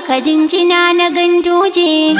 maka jinjina na ganduje.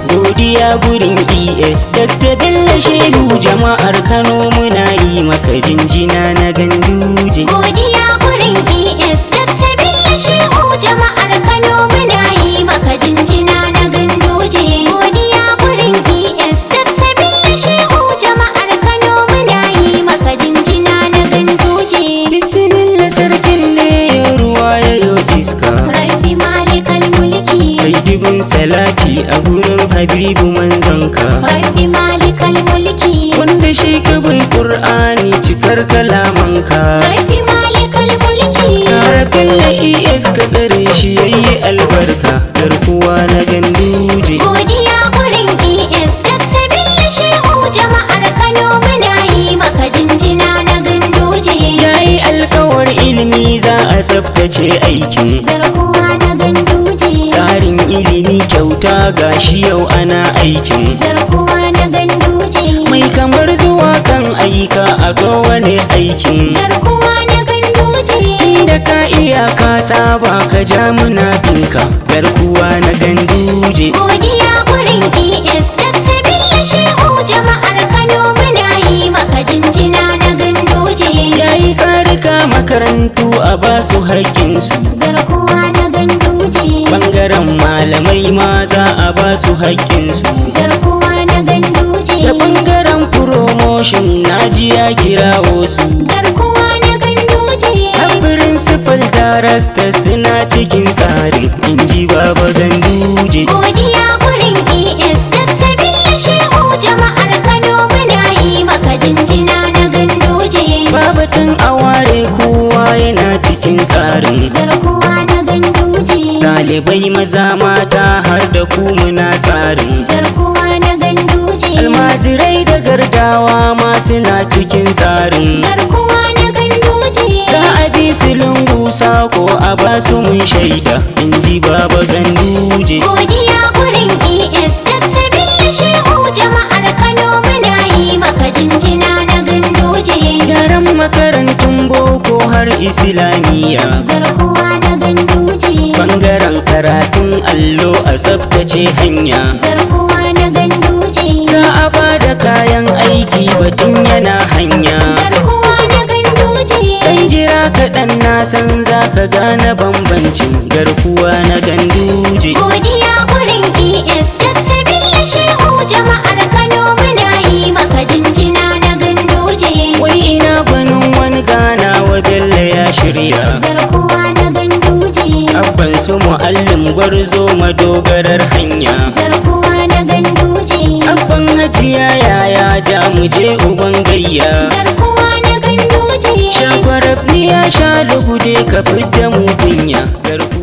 Godiya gurin ES Dr. Bello Shehu, jama'ar Kano muna yi maka jinjina na ganduje. Godiya gurin ES Dr. Bello Shehu, jama'ar Kano muna yi maka jinjina na ganduje. Godiya gurin ES Dr. Bello Shehu, jama'ar Kano muna yi maka jinjina na ganduje. Bismillah sarkin ne ya ruwa ya yo iska, Rabbi malikal mulki, kai dubin salati a gurin Habibu manzonka, Rabbi malikal mulki, wanda shi ka bai Qur'ani cikar kalamanka. Rabbi malikal mulki, Karafin na ES ka tsare shi yayi albarka, garkuwa na ganduje. godiya gurin ES Dr. Bello Shehu, jama'ar Kano muna yi maka jinjina na ganduje. Yayi alkawar ilimi za a tsaftace aikin, Garkuwa na ganduje, tsarin ilimi kyauta gashi yau ana aikin. garkuwa na ganduje, Mai kamar zuwa kan aika a kowane aikin, garkuwa na ganduje, da ka iya ka saba ka ja munafinka, garkuwa na ganduje. godiya gurin ES Dr. Bello Shehu, jama'ar Kano muna yi maka jinjina na ganduje. Yayi tsarika makarantu a basu haƙƙinsu, Garkuwa na ganduje, bangaren malamai ma za a basu haƙƙinsu, garkuwa na ganduje, da bangaren promotion naji ya kirawo su, garkuwa na ganduje, haɓirin sifil darakta suna cikin tsarin inji baba ganduje. godiya gurin ES Dr. Bello Shehu, jama'ar Kano muna yi maka jinjina na ganduje. Babatun a ware kowa yana cikin tsarin, Garkuwa na ganduje, ɗalibai maza mata har da ku muna tsarin, garkuwa na ganduje, almajirai da gardawa ma suna cikin tsarin. garkuwa na ganduje, Za a bi su lungu sako a basu mun shaida, inji baba ganduje. godiya gurin ES Dr. Bello Shehu, jama'ar Kano muna yi maka jinjina na ganduje. Yaran makarantun boko har islamiyya, Garkuwa na ganduje, bangaren karatun allo a tsaftace hanya, garkuwa na ganduje, za a ba da kayan aiki batun yana hanya. garkuwa na ganduje, Dan jira kaɗan na san za ka gane bambancin, garkuwa na ganduje. godiya gurin ES Dr. Bello Shehu, jama'ar Kano muna yi maka jinjina na ganduje. Wai ina gwanin wani gana wa Bello ya shirya, Garkuwa na ganduje, abban su mu'allim gwarzo madogarar hanya, garkuwa na ganduje, abban hajiya yaya ja mu je uban gayya. garkuwa na ganduje, Shakwarab ni ya sha lugude ka fidda mu kunya, garkuwa